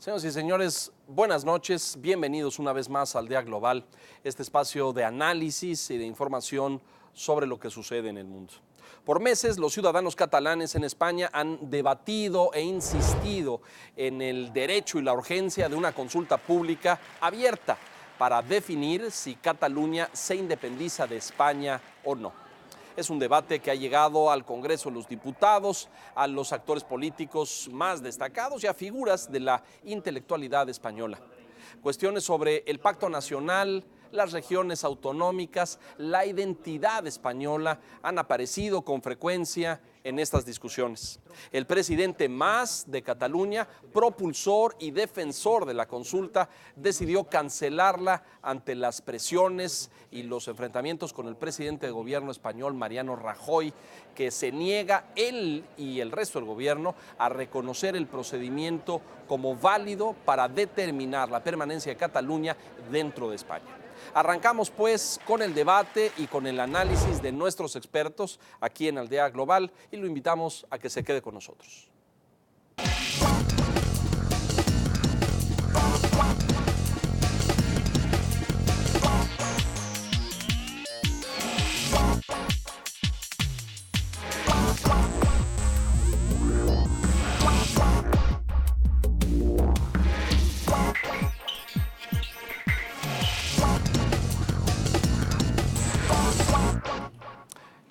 Señoras y señores, buenas noches, bienvenidos una vez más al Día Global, este espacio de análisis y de información sobre lo que sucede en el mundo. Por meses, los ciudadanos catalanes en España han debatido e insistido en el derecho y la urgencia de una consulta pública abierta para definir si Cataluña se independiza de España o no. Es un debate que ha llegado al Congreso de los Diputados, a los actores políticos más destacados y a figuras de la intelectualidad española. Cuestiones sobre el pacto nacional, las regiones autonómicas, la identidad española han aparecido con frecuencia en estas discusiones. El presidente Mas de Cataluña, propulsor y defensor de la consulta, decidió cancelarla ante las presiones y los enfrentamientos con el presidente de gobierno español, Mariano Rajoy, que se niega él y el resto del gobierno a reconocer el procedimiento como válido para determinar la permanencia de Cataluña dentro de España. Arrancamos pues con el debate y con el análisis de nuestros expertos aquí en Aldea Global y lo invitamos a que se quede con nosotros.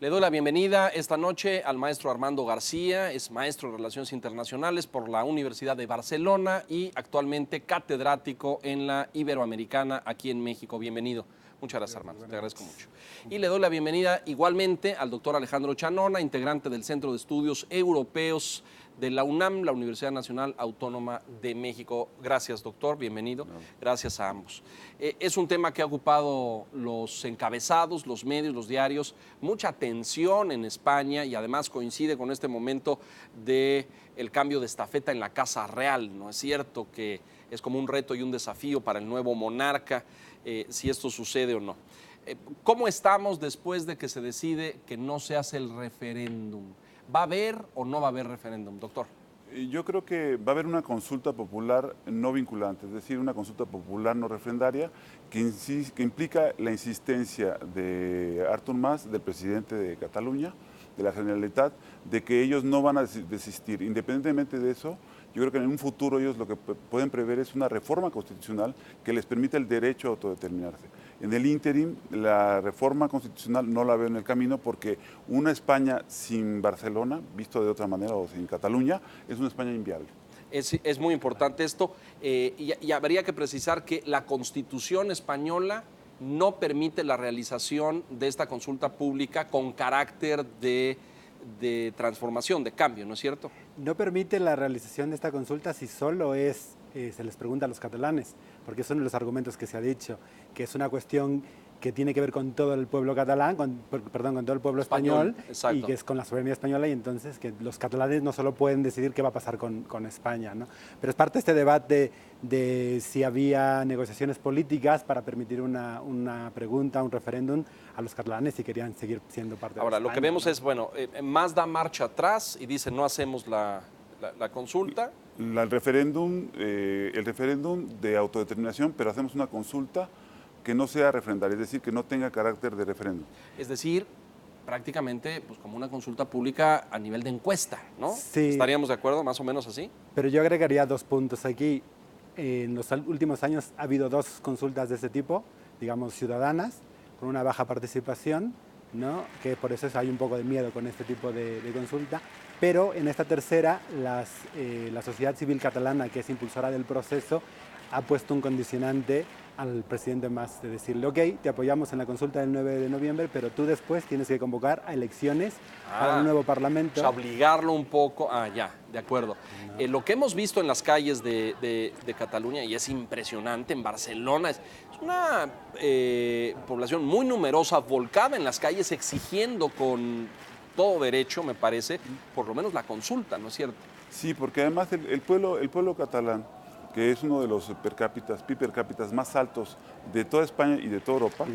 Le doy la bienvenida esta noche al maestro Armando García, es maestro de Relaciones Internacionales por la Universidad de Barcelona y actualmente catedrático en la Iberoamericana aquí en México. Bienvenido. Muchas gracias, Armando, te agradezco mucho. Y le doy la bienvenida igualmente al doctor Alejandro Chanona, integrante del Centro de Estudios Europeos de la UNAM, la Universidad Nacional Autónoma de México. Gracias, doctor, bienvenido. Gracias a ambos. Es un tema que ha ocupado los encabezados, los medios, los diarios, mucha atención en España y además coincide con este momento del cambio de estafeta en la Casa Real. ¿No es cierto que es como un reto y un desafío para el nuevo monarca si esto sucede o no? ¿Cómo estamos después de que se decide que no se hace el referéndum? ¿Va a haber o no va a haber referéndum, doctor? Yo creo que va a haber una consulta popular no vinculante, es decir, una consulta popular no referendaria que implica la insistencia de Artur Mas, del presidente de Cataluña, de la Generalitat, de que ellos no van a desistir. Independientemente de eso, yo creo que en un futuro ellos lo que pueden prever es una reforma constitucional que les permita el derecho a autodeterminarse. En el ínterin, la reforma constitucional no la veo en el camino porque una España sin Barcelona, visto de otra manera, o sin Cataluña, es una España inviable. Es muy importante esto y habría que precisar que la Constitución española no permite la realización de esta consulta pública con carácter de transformación, de cambio, ¿no es cierto? No permite la realización de esta consulta si solo se les pregunta a los catalanes, porque son los argumentos que se ha dicho, que es una cuestión que tiene que ver con todo el pueblo catalán, con todo el pueblo español y que es con la soberanía española, y entonces que los catalanes no solo pueden decidir qué va a pasar con España, ¿no? Pero es parte de este debate de si había negociaciones políticas para permitir una pregunta, un referéndum a los catalanes si querían seguir siendo parte de España. Ahora, lo que vemos es, bueno, Mas da marcha atrás y dice no hacemos la consulta. El referéndum de autodeterminación, pero hacemos una consulta que no sea referendaria, es decir, que no tenga carácter de referéndum. Es decir, prácticamente pues, como una consulta pública a nivel de encuesta, ¿no? Sí. ¿Estaríamos de acuerdo más o menos así? Pero yo agregaría 2 puntos aquí. En los últimos años ha habido 2 consultas de este tipo, digamos ciudadanas, con una baja participación, ¿no? Que por eso hay un poco de miedo con este tipo de consulta. Pero en esta tercera, la sociedad civil catalana, que es impulsora del proceso, ha puesto un condicionante al presidente Mas de decirle, ok, te apoyamos en la consulta del 9 de noviembre, pero tú después tienes que convocar a elecciones para un nuevo parlamento. O sea, obligarlo un poco. Ya, de acuerdo. No. Lo que hemos visto en las calles de Cataluña, y es impresionante, en Barcelona, es una población muy numerosa, volcada en las calles, exigiendo con todo derecho, me parece, por lo menos la consulta, ¿no es cierto? Sí, porque además el pueblo catalán, que es uno de los PIB per cápita más altos de toda España y de toda Europa,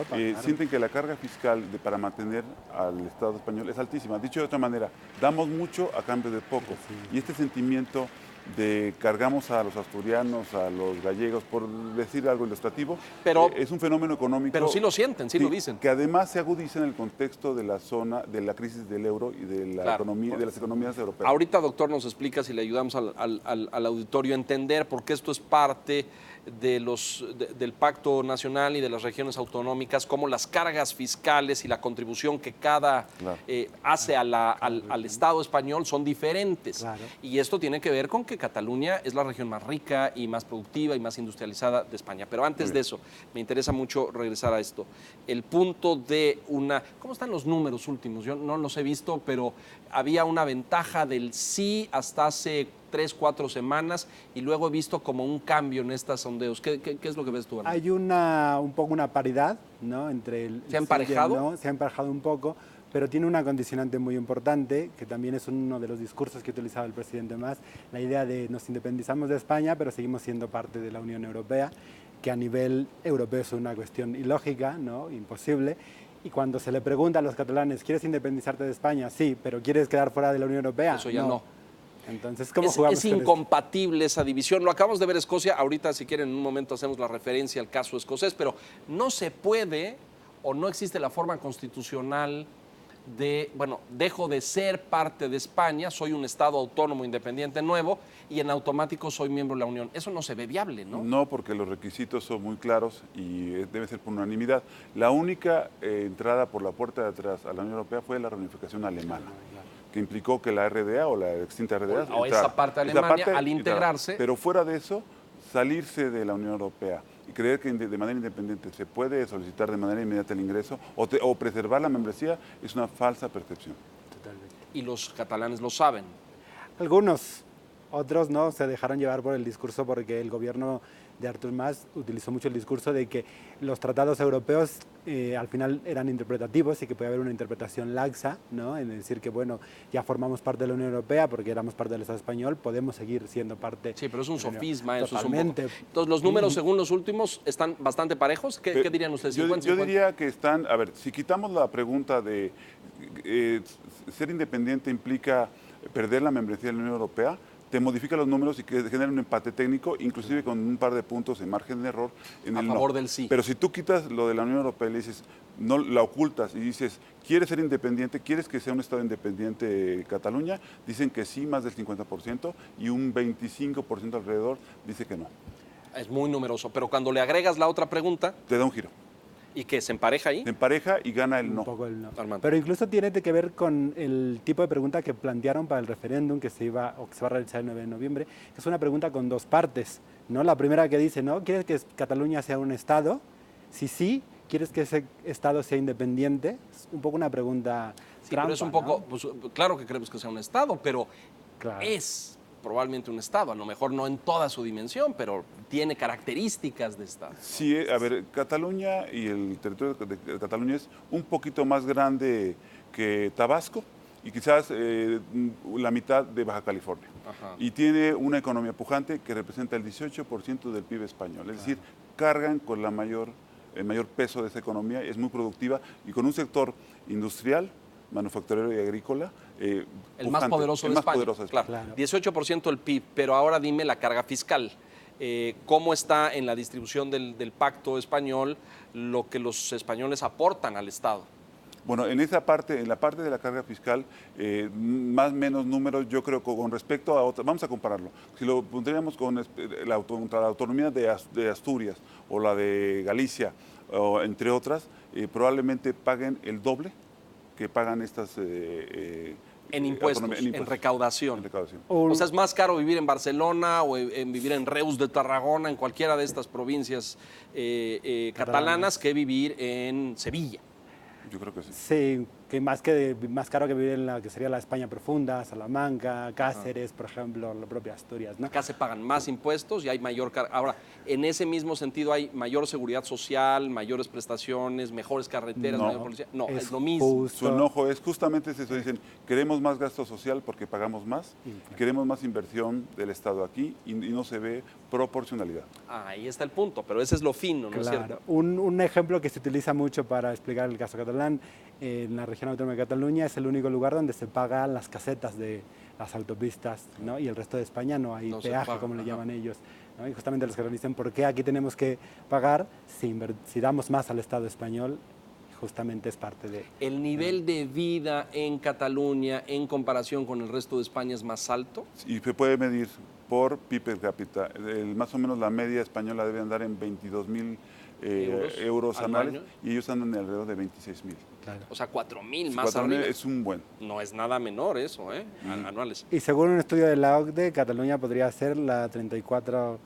claro. Sienten que la carga fiscal para mantener al Estado español es altísima. Dicho de otra manera, damos mucho a cambio de poco. Sí. Y este sentimiento cargamos a los asturianos, a los gallegos, por decir algo ilustrativo, Pero- es un fenómeno económico. Pero sí lo sienten, sí lo dicen. Que además se agudiza en el contexto de la zona, de la crisis del euro y de la Claro. economía, de las economías europeas. Ahorita, doctor, nos explica si le ayudamos al auditorio a entender por qué esto es parte del Pacto Nacional y de las regiones autonómicas, cómo las cargas fiscales y la contribución que cada Claro. hace al Estado español son diferentes. Claro. Y esto tiene que ver con que Cataluña es la región más rica y más productiva y más industrializada de España. Pero antes de eso, me interesa mucho regresar a esto. El punto de una... ¿Cómo están los números últimos? Yo no los he visto, pero había una ventaja del sí hasta hace 3, 4 semanas y luego he visto como un cambio en estos sondeos. ¿Qué es lo que ves tú, Arnaldo? Hay un poco una paridad, ¿no? Entre el ¿Se ha sí y el emparejado? no. Se ha emparejado un poco, pero tiene una condicionante muy importante, que también es uno de los discursos que utilizaba el presidente Mas, la idea de nos independizamos de España, pero seguimos siendo parte de la Unión Europea, que a nivel europeo es una cuestión ilógica, ¿no? Imposible. Y cuando se le pregunta a los catalanes, ¿quieres independizarte de España? Sí, pero ¿quieres quedar fuera de la Unión Europea? Eso ya no. Entonces, ¿cómo Es jugamos con esto? incompatible esa división. Lo acabamos de ver Escocia. Ahorita, si quieren, en un momento hacemos la referencia al caso escocés, pero no se puede o no existe la forma constitucional de, bueno, dejo de ser parte de España, soy un Estado autónomo independiente nuevo y en automático soy miembro de la Unión. Eso no se ve viable, ¿no? No, porque los requisitos son muy claros y debe ser por unanimidad. La única entrada por la puerta de atrás a la Unión Europea fue la reunificación alemana, que implicó que la RDA o la extinta RDA... O esa parte de Alemania, al entrara. integrarse... Pero fuera de eso, salirse de la Unión Europea y creer que de manera independiente se puede solicitar de manera inmediata el ingreso o preservar la membresía es una falsa percepción. Totalmente. Y los catalanes lo saben. Algunos, otros no, se dejaron llevar por el discurso porque el gobierno de Artur Mas utilizó mucho el discurso de que los tratados europeos al final eran interpretativos y que puede haber una interpretación laxa, ¿no? En decir que, bueno, ya formamos parte de la Unión Europea porque éramos parte del Estado español, podemos seguir siendo parte... Sí, pero es un de la Unión. sofisma, eso Totalmente. es un poco. Entonces, los números, según los últimos, están bastante parejos. ¿Qué dirían ustedes? Yo 50, yo 50. diría que están, a ver, si quitamos la pregunta de ser independiente implica perder la membresía de la Unión Europea, te modifica los números y que genera un empate técnico, inclusive con un par de puntos en margen de error en A el favor no. del sí. Pero si tú quitas lo de la Unión Europea y le dices, no la ocultas y dices, ¿quieres ser independiente? ¿Quieres que sea un Estado independiente Cataluña? Dicen que sí, más del 50%, y un 25% alrededor dice que no. Es muy numeroso, pero cuando le agregas la otra pregunta Te da un giro. y que se empareja ahí, Se empareja y gana el Un no. poco el no. Armando. Pero incluso tiene que ver con el tipo de pregunta que plantearon para el referéndum que se va a realizar el 9 de noviembre, que es una pregunta con dos partes, ¿no? La primera que dice, ¿no? ¿Quieres que Cataluña sea un Estado? Si sí, ¿quieres que ese Estado sea independiente? Es un poco una pregunta sí, trampa, pero es un poco, ¿no? pues, claro que queremos que sea un Estado, pero Claro. es probablemente un Estado, a lo mejor no en toda su dimensión, pero tiene características de Estado. Sí, a ver, Cataluña y el territorio de Cataluña es un poquito más grande que Tabasco y quizás la mitad de Baja California. Ajá. Y tiene una economía pujante que representa el 18% del PIB español. Es decir, cargan con el mayor peso de esa economía, es muy productiva y con un sector industrial, manufacturero y agrícola. El más pujante, poderoso el de más España. poderoso de España. Claro. 18% del PIB, pero ahora dime la carga fiscal. ¿Cómo está en la distribución del pacto español lo que los españoles aportan al Estado? Bueno, en esa parte, en la parte de la carga fiscal, más o menos números, yo creo que con respecto a otras, vamos a compararlo. Si lo pondríamos con la autonomía de Asturias o la de Galicia, o entre otras, probablemente paguen el doble que pagan estas... En impuestos, en recaudación. En recaudación. O sea, es más caro vivir en Barcelona o en vivir en Reus de Tarragona, en cualquiera de estas provincias catalanas, que vivir en Sevilla. Yo creo que sí. Sí, que más caro que vivir en la que sería la España profunda, Salamanca, Cáceres, por ejemplo, la propia Asturias, ¿no? Acá se pagan más impuestos y hay mayor carga. Ahora, en ese mismo sentido hay mayor seguridad social, mayores prestaciones, mejores carreteras, No. mayor policía. No, es lo mismo. justo. Su enojo es justamente eso, dicen, queremos más gasto social porque pagamos más, y queremos más inversión del Estado aquí y no se ve proporcionalidad. Ahí está el punto, pero ese es lo fino, ¿no es Claro. cierto? Un ejemplo que se utiliza mucho para explicar el caso catalán, en la región autónoma de Cataluña es el único lugar donde se pagan las casetas de las autopistas, ¿no? Y el resto de España no hay No se peaje, paga, como le ajá. llaman ellos, ¿no? Y justamente los catalanes dicen, ¿por qué aquí tenemos que pagar si damos más al Estado español? Justamente es parte de... ¿El nivel de vida en Cataluña en comparación con el resto de España es más alto? Y se puede medir por PIB per cápita. Más o menos la media española debe andar en 22.000 euros al anuales año. y ellos andan alrededor de 26.000. Claro. O sea, 4,000 más 4.000 arriba. es un buen. No es nada menor eso, anuales. Y según un estudio de la OCDE, Cataluña podría ser la 34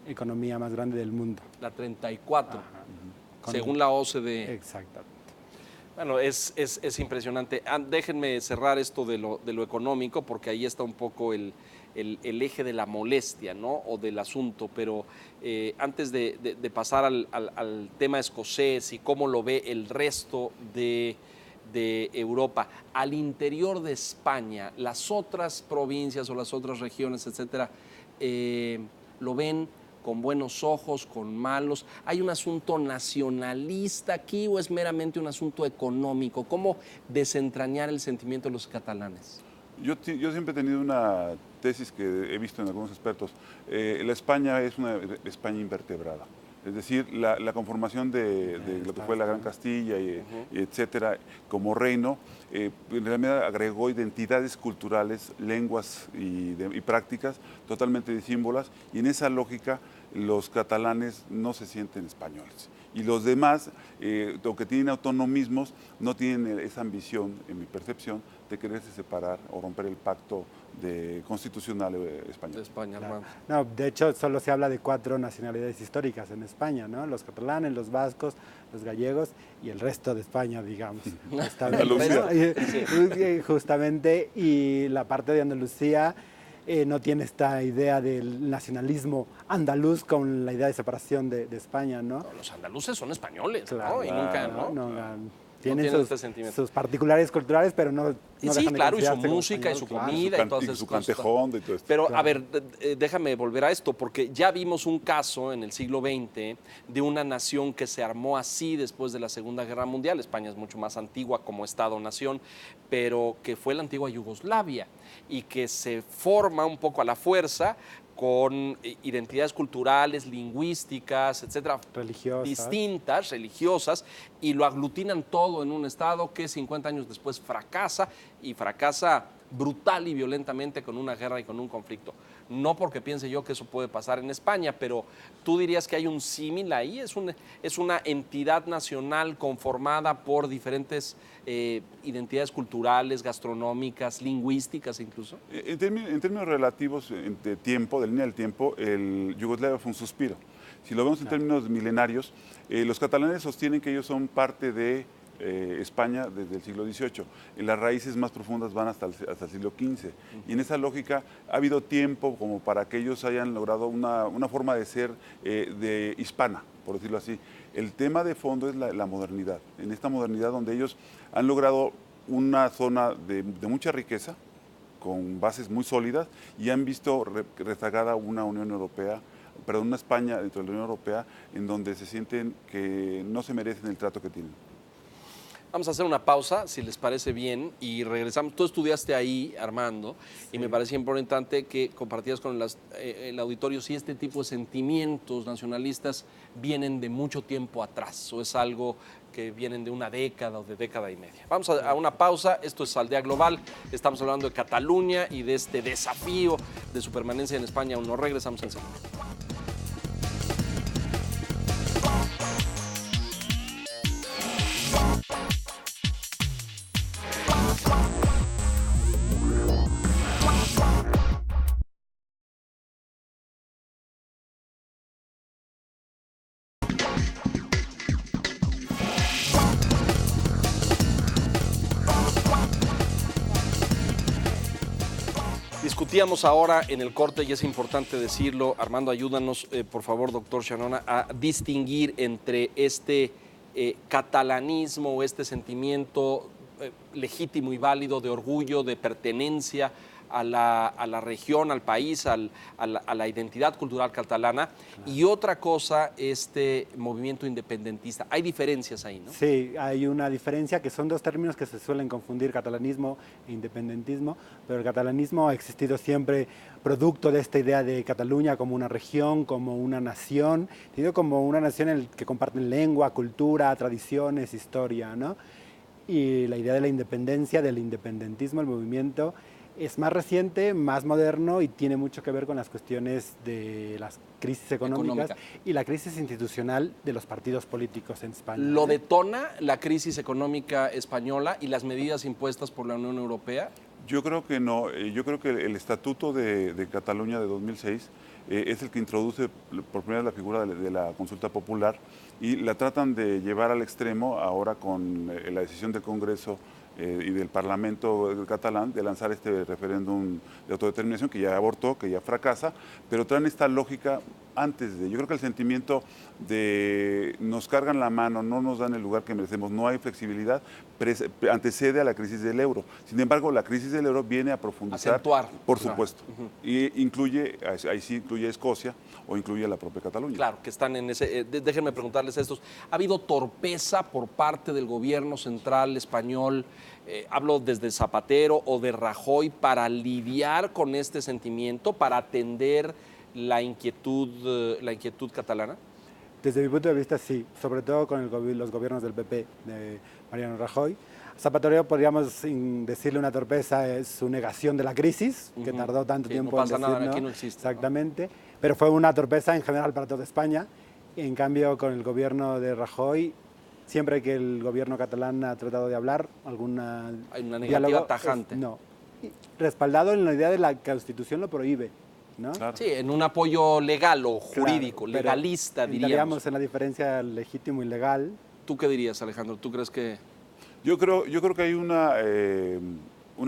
economía más grande del mundo. La 34, Con- según la OCDE. Exactamente. Bueno, es impresionante. Déjenme cerrar esto de lo económico, porque ahí está un poco el eje de la molestia, ¿no? O del asunto. Pero antes de pasar al tema escocés y cómo lo ve el resto de Europa, al interior de España, las otras provincias o las otras regiones, etcétera, lo ven con buenos ojos, con malos. ¿Hay un asunto nacionalista aquí o es meramente un asunto económico? ¿Cómo desentrañar el sentimiento de los catalanes? Yo siempre he tenido una tesis que he visto en algunos expertos. La España es una España invertebrada. Es decir, la conformación de lo que fue la Gran Castilla, y etcétera, como reino, en realidad agregó identidades culturales, lenguas y prácticas totalmente disímbolas, y en esa lógica los catalanes no se sienten españoles. Y los demás, aunque tienen autonomismos, no tienen esa ambición, en mi percepción, de quererse separar o romper el pacto constitucional español. De España, Armando. No, de hecho, solo se habla de 4 nacionalidades históricas en España, ¿no? Los catalanes, los vascos, los gallegos y el resto de España, digamos. Andalucía. ¿No? Justamente, y la parte de Andalucía no tiene esta idea del nacionalismo andaluz con la idea de separación de España, ¿no? No, los andaluces son españoles, Claro, ¿no? Y nunca, ¿no? ¿no? Tienen tienen sus, este sentimiento. sus particulares culturales, pero no Sí, dejan de claro, y su considerarse como música y su español, claro. comida y todas Y esas su cosas. cantejón y todo esto. Pero, Claro. a ver, déjame volver a esto, porque ya vimos un caso en el siglo XX de una nación que se armó así después de la Segunda Guerra Mundial. España es mucho más antigua como Estado-nación, pero que fue la antigua Yugoslavia y que se forma un poco a la fuerza con identidades culturales, lingüísticas, etcétera, Religiosas. distintas, religiosas, y lo aglutinan todo en un Estado que 50 años después fracasa, y fracasa brutal y violentamente con una guerra y con un conflicto. No porque piense yo que eso puede pasar en España, pero tú dirías que hay un símil ahí, es una entidad nacional conformada por diferentes identidades culturales, gastronómicas, lingüísticas incluso. En términos relativos de tiempo, de línea del tiempo, el Yugoslavia fue un suspiro. Si lo vemos en términos milenarios, los catalanes sostienen que ellos son parte de España desde el siglo XVIII. Las raíces más profundas van hasta el siglo XV. Y en esa lógica ha habido tiempo como para que ellos hayan logrado una forma de ser de hispana, por decirlo así. El tema de fondo es la modernidad. En esta modernidad donde ellos han logrado una zona de mucha riqueza, con bases muy sólidas, y han visto rezagada una Unión Europea, perdón, una España dentro de la Unión Europea, en donde se sienten que no se merecen el trato que tienen. Vamos a hacer una pausa, si les parece bien, y regresamos. Tú estudiaste ahí, Armando, y me parecía importante que compartieras con el auditorio si este tipo de sentimientos nacionalistas vienen de mucho tiempo atrás, o es algo que vienen de una década o de década y media. Vamos a una pausa. Esto es Aldea Global. Estamos hablando de Cataluña y de este desafío de su permanencia en España. Aún no regresamos enseguida. Discutíamos ahora en el corte, y es importante decirlo, Armando, ayúdanos, por favor, doctor Chanona, a distinguir entre este catalanismo o este sentimiento legítimo y válido de orgullo, de pertenencia a la región, al país, a la identidad cultural catalana, y otra cosa, este movimiento independentista. Hay diferencias ahí, ¿no? Sí, hay una diferencia, que son dos términos que se suelen confundir, catalanismo e independentismo, pero el catalanismo ha existido siempre producto de esta idea de Cataluña como una región, como una nación, como una nación en la que comparten lengua, cultura, tradiciones, historia, ¿no? Y la idea de la independencia, del independentismo, el movimiento, es más reciente, más moderno y tiene mucho que ver con las cuestiones de las crisis económicas y la crisis institucional de los partidos políticos en España. ¿Lo detona la crisis económica española y las medidas impuestas por la Unión Europea? Yo creo que no. Yo creo que el Estatuto de Cataluña de 2006 es el que introduce por primera vez la figura de la consulta popular y la tratan de llevar al extremo ahora con la decisión del Congreso y del Parlamento catalán de lanzar este referéndum de autodeterminación que ya abortó, que ya fracasa, pero traen esta lógica antes de. Yo creo que el sentimiento de nos cargan la mano, no nos dan el lugar que merecemos, no hay flexibilidad, antecede a la crisis del euro. Sin embargo, la crisis del euro viene a profundizar, acentuar, por supuesto, y incluye, ahí sí incluye a Escocia o incluye a la propia Cataluña. Claro, que están en ese. Déjenme preguntarles estos. ¿Ha habido torpeza por parte del gobierno central español? Hablo desde Zapatero o de Rajoy para lidiar con este sentimiento, para atender la inquietud catalana. Desde mi punto de vista, sí, sobre todo con los gobiernos del PP, de Mariano Rajoy. Zapatero, podríamos decirle una torpeza, es su negación de la crisis, que tardó tanto tiempo no pasa en decir, nada, ¿no? aquí no existe. Exactamente, pero fue una torpeza en general para toda España. En cambio, con el gobierno de Rajoy, siempre que el gobierno catalán ha tratado de hablar, Hay una negativa diálogo, tajante. no, respaldado en la idea de la Constitución lo prohíbe, ¿no? Claro. Sí, en un apoyo legal o jurídico, Claro, pero legalista, diríamos. entraríamos en la diferencia legítimo y legal. ¿Tú qué dirías, Alejandro? ¿Tú crees que...? Yo creo que hay una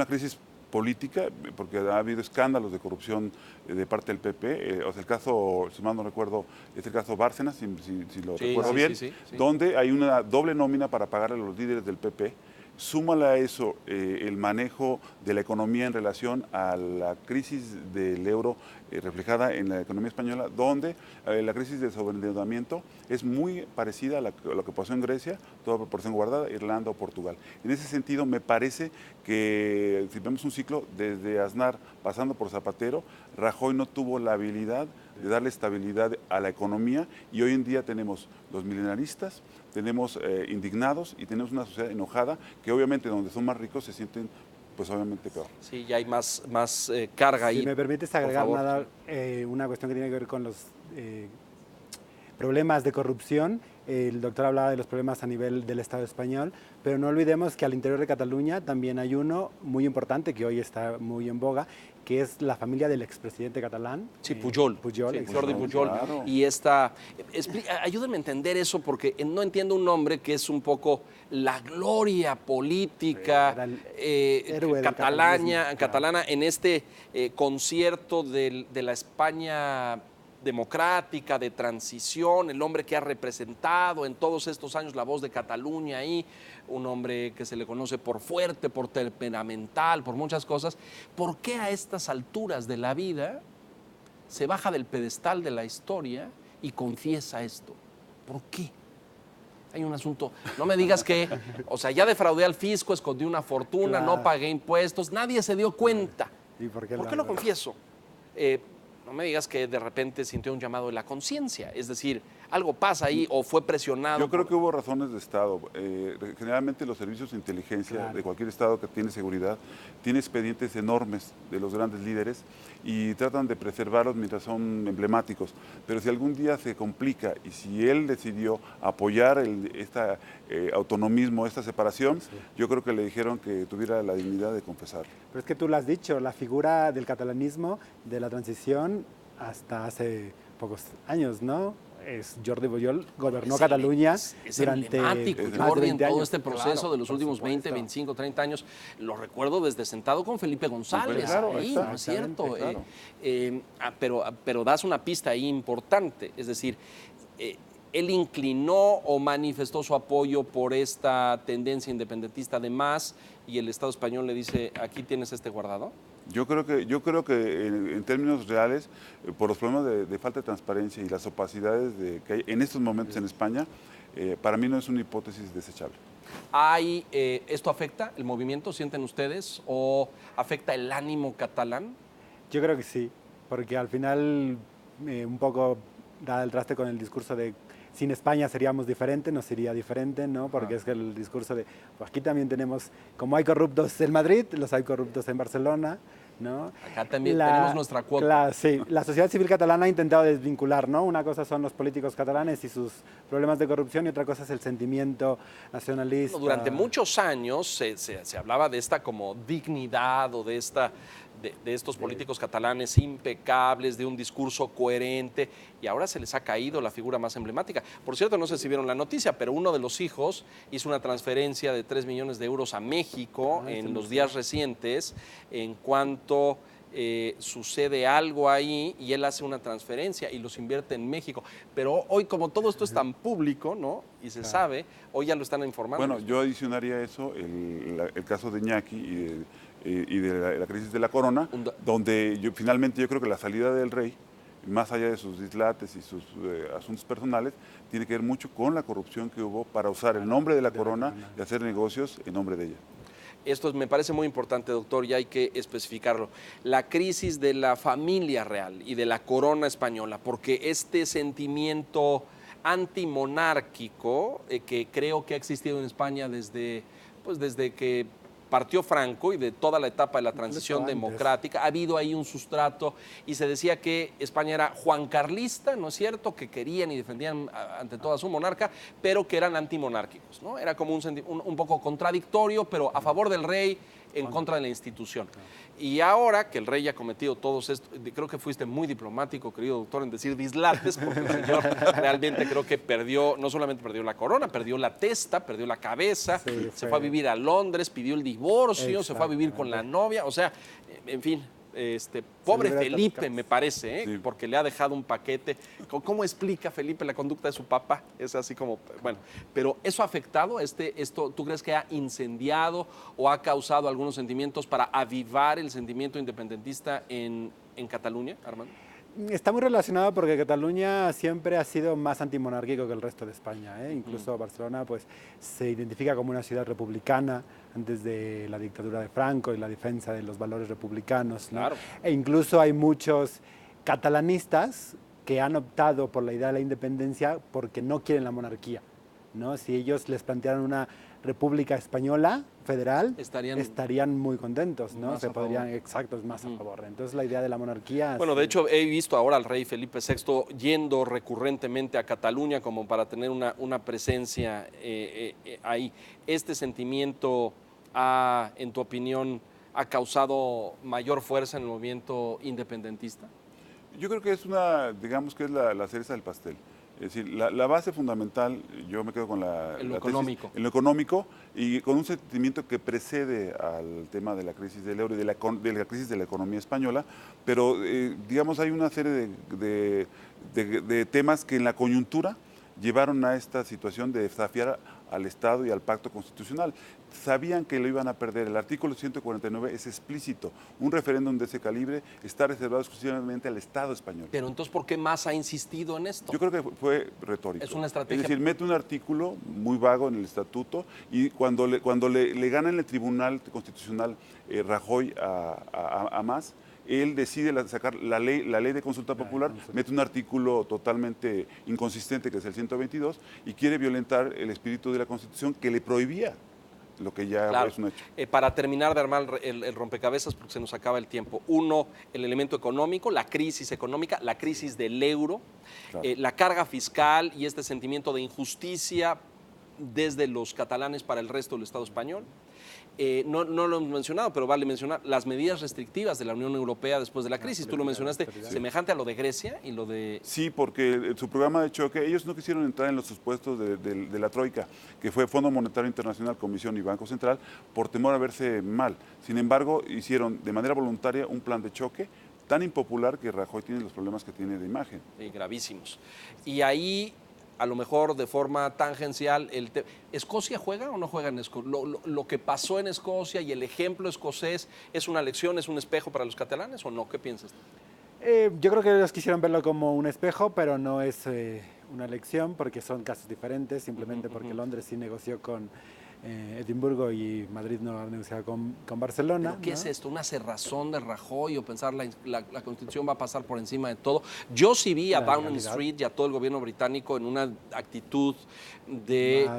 crisis política, porque ha habido escándalos de corrupción de parte del PP. O sea, el caso, si mal no recuerdo, es el caso Bárcenas, si lo recuerdo bien, sí. donde hay una doble nómina para pagarle a los líderes del PP. Súmale a eso el manejo de la economía en relación a la crisis del euro reflejada en la economía española, donde la crisis de sobreendeudamiento es muy parecida a lo que pasó en Grecia, toda proporción guardada, Irlanda o Portugal. En ese sentido, me parece que si vemos un ciclo desde Aznar pasando por Zapatero, Rajoy no tuvo la habilidad de darle estabilidad a la economía y hoy en día tenemos los milenaristas, tenemos indignados y tenemos una sociedad enojada que obviamente donde son más ricos se sienten pues obviamente peor. Sí, ya hay más carga ahí. Si me permites agregar una cuestión que tiene que ver con los problemas de corrupción. El doctor hablaba de los problemas a nivel del Estado español, pero no olvidemos que al interior de Cataluña también hay uno muy importante que hoy está muy en boga, que es la familia del expresidente catalán. Sí, Pujol. Pujol, Sí, Jordi Pujol. Claro. Y ayúdenme a entender eso, porque no entiendo un nombre que es un poco la gloria política Era el héroe del catalana catalanismo, en este concierto de la España democrática, de transición, el hombre que ha representado en todos estos años la voz de Cataluña ahí, un hombre que se le conoce por fuerte, por temperamental, por muchas cosas. ¿Por qué a estas alturas de la vida se baja del pedestal de la historia y confiesa esto? ¿Por qué? Hay un asunto, no me digas que, o sea, ya defraudé al fisco, escondí una fortuna, Claro. no pagué impuestos, nadie se dio cuenta. ¿Y por qué ¿Por qué lo confieso? No me digas que de repente sintió un llamado de la conciencia, es decir, algo pasa ahí o fue presionado. Yo creo que hubo razones de Estado. Generalmente los servicios de inteligencia Claro. de cualquier Estado que tiene seguridad tiene expedientes enormes de los grandes líderes y tratan de preservarlos mientras son emblemáticos. Pero si algún día se complica y si él decidió apoyar este autonomismo, esta separación, yo creo que le dijeron que tuviera la dignidad de confesar. Pero es que tú lo has dicho, la figura del catalanismo, de la transición, hasta hace pocos años, ¿no? Jordi Pujol gobernó Cataluña es durante emblemático, más de Jordi, en 20 todo años. este proceso Claro, de los por últimos 20, supuesto. 25, 30 años. Lo recuerdo desde sentado con Felipe González, Claro, ahí, ¿no es cierto? claro. Pero das una pista ahí importante, es decir, él inclinó o manifestó su apoyo por esta tendencia independentista de más y el Estado español le dice, aquí tienes este guardado. Yo creo que en términos reales, por los problemas de falta de transparencia y las opacidades que hay en estos momentos en España, para mí no es una hipótesis desechable. ¿Esto afecta el movimiento, sienten ustedes, o afecta el ánimo catalán? Yo creo que sí, porque al final un poco da el traste con el discurso de sin España seríamos diferentes, nos sería diferente, ¿no? Porque es que el discurso de, pues aquí también tenemos, como hay corruptos en Madrid, los hay corruptos en Barcelona, ¿no? Acá también tenemos nuestra cuota. Sí, la sociedad civil catalana ha intentado desvincular, ¿no? Una cosa son los políticos catalanes y sus problemas de corrupción y otra cosa es el sentimiento nacionalista. Durante muchos años se hablaba de esta como dignidad o de estos políticos catalanes impecables, de un discurso coherente, y ahora se les ha caído la figura más emblemática. Por cierto, no sé si vieron la noticia, pero uno de los hijos hizo una transferencia de 3 millones de euros a México en los días recientes, en cuanto sucede algo ahí y él hace una transferencia y los invierte en México. Pero hoy, como todo esto es tan público, ¿no? Y se sabe, hoy ya lo están informando. Bueno, yo adicionaría a eso el caso de Iñaki y de la crisis de la corona, donde finalmente yo creo que la salida del rey, más allá de sus dislates y sus asuntos personales, tiene que ver mucho con la corrupción que hubo para usar el nombre de la corona y hacer negocios en nombre de ella. Esto me parece muy importante, doctor, y hay que especificarlo. La crisis de la familia real y de la corona española, porque este sentimiento antimonárquico que creo que ha existido en España desde que partió Franco y de toda la etapa de la transición democrática, ha habido ahí un sustrato y se decía que España era juancarlista, ¿no es cierto?, que querían y defendían ante todo a su monarca, pero que eran antimonárquicos, ¿no? Era como un poco contradictorio, pero a favor del rey, en contra de la institución. Y ahora que el rey ha cometido todos estos, creo que fuiste muy diplomático, querido doctor, en decir dislates, porque el señor realmente creo que no solamente perdió la corona, perdió la testa, perdió la cabeza, se fue a vivir a Londres, pidió el divorcio, se fue a vivir con la novia, o sea, en fin. Pobre Felipe, me parece, sí, porque le ha dejado un paquete. ¿Cómo explica Felipe la conducta de su papá? Es así como, bueno, pero ¿eso ha afectado? ¿Tú crees que ha incendiado o ha causado algunos sentimientos para avivar el sentimiento independentista en Cataluña, Armando? Está muy relacionado porque Cataluña siempre ha sido más antimonárquico que el resto de España, ¿eh? Incluso Barcelona pues, se identifica como una ciudad republicana antes de la dictadura de Franco y la defensa de los valores republicanos, ¿no? Claro. E incluso hay muchos catalanistas que han optado por la idea de la independencia porque no quieren la monarquía, ¿no? Si ellos les plantearan una república española federal, estarían muy contentos, ¿no? Se podrían, exacto, más a favor. Entonces la idea de la monarquía... Bueno, de hecho he visto ahora al rey Felipe VI yendo recurrentemente a Cataluña como para tener una presencia ahí. ¿Este sentimiento, en tu opinión, ha causado mayor fuerza en el movimiento independentista? Yo creo que es digamos que es la cereza del pastel. Es decir, la base fundamental, yo me quedo con en lo económico. Tesis, en lo económico y con un sentimiento que precede al tema de la crisis del euro y de la crisis de la economía española, pero digamos hay una serie de temas que en la coyuntura llevaron a esta situación de desafiar al Estado y al pacto constitucional. Sabían que lo iban a perder. El artículo 149 es explícito. Un referéndum de ese calibre está reservado exclusivamente al Estado español. Pero entonces, ¿por qué más ha insistido en esto? Yo creo que fue retórico. Es una estrategia. Es decir, mete un artículo muy vago en el estatuto y cuando le gana en el Tribunal Constitucional Rajoy a Mas, él decide sacar la ley de consulta popular, mete un artículo totalmente inconsistente que es el 122 y quiere violentar el espíritu de la Constitución que le prohibía lo que ya es un hecho. Para terminar de armar el rompecabezas, porque se nos acaba el tiempo. Uno, el elemento económico, la crisis económica, la crisis del euro, la carga fiscal y este sentimiento de injusticia desde los catalanes para el resto del Estado español. No lo hemos mencionado, pero vale mencionar las medidas restrictivas de la Unión Europea después de la crisis. Tú lo mencionaste, semejante a lo de Grecia y lo de... Sí, porque su programa de choque, ellos no quisieron entrar en los supuestos de la Troika, que fue Fondo Monetario Internacional, Comisión y Banco Central, por temor a verse mal. Sin embargo, hicieron de manera voluntaria un plan de choque tan impopular que Rajoy tiene los problemas que tiene de imagen. Gravísimos. Y ahí a lo mejor de forma tangencial, ¿Escocia juega o no juega en Escocia? Lo que pasó en Escocia y el ejemplo escocés, ¿es una lección, es un espejo para los catalanes o no? ¿Qué piensas? Yo creo que ellos quisieron verlo como un espejo, pero no es una lección porque son casos diferentes, simplemente porque Londres sí negoció con Edimburgo y Madrid no ha negociado con Barcelona. ¿Pero qué ¿no? es esto? ¿Una cerrazón de Rajoy o pensar la Constitución va a pasar por encima de todo? Yo sí vi a Downing Street y a todo el gobierno británico en una actitud de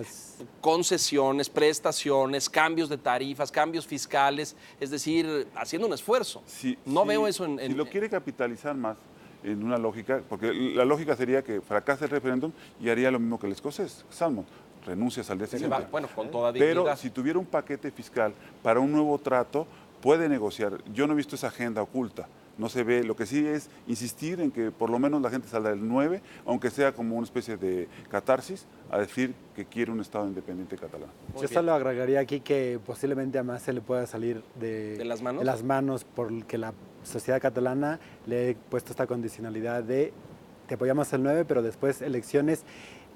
concesiones, prestaciones, cambios de tarifas, cambios fiscales, es decir, haciendo un esfuerzo. No veo eso en... Si lo quiere capitalizar más en una lógica, porque la lógica sería que fracase el referéndum y haría lo mismo que el escocés, Salmond. Renuncias al día siguiente. Bueno, con toda dignidad. Pero si tuviera un paquete fiscal para un nuevo trato, puede negociar. Yo no he visto esa agenda oculta. No se ve. Lo que sí es insistir en que por lo menos la gente salga del 9, aunque sea como una especie de catarsis, a decir que quiere un Estado independiente catalán. Yo solo agregaría aquí que posiblemente a más se le pueda salir de las manos porque la sociedad catalana le he puesto esta condicionalidad de te apoyamos el 9, pero después elecciones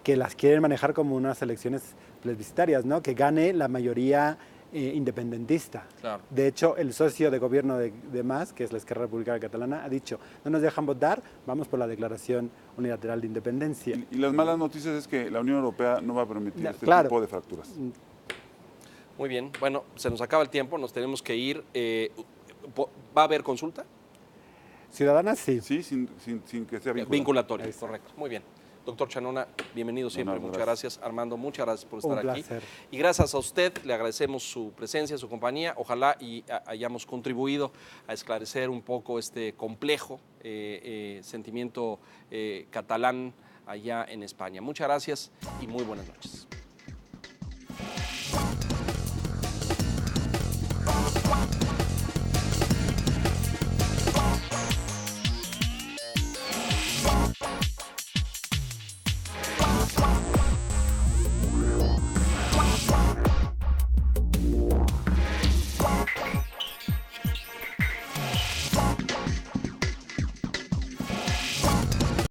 que las quieren manejar como unas elecciones plebiscitarias, ¿no? Que gane la mayoría independentista. Claro. De hecho, el socio de gobierno de Mas, que es la Esquerra Republicana Catalana, ha dicho, no nos dejan votar, vamos por la declaración unilateral de independencia. Y las malas noticias es que la Unión Europea no va a permitir este tipo de fracturas. Muy bien, bueno, se nos acaba el tiempo, nos tenemos que ir. ¿Va a haber consulta? Ciudadana, sí. Sí, sin que sea vinculatoria. Correcto, muy bien. Doctor Chanona, bienvenido siempre, muchas gracias. Armando, muchas gracias por estar aquí. Y gracias a usted, le agradecemos su presencia, su compañía. Ojalá y hayamos contribuido a esclarecer un poco este complejo sentimiento catalán allá en España. Muchas gracias y muy buenas noches.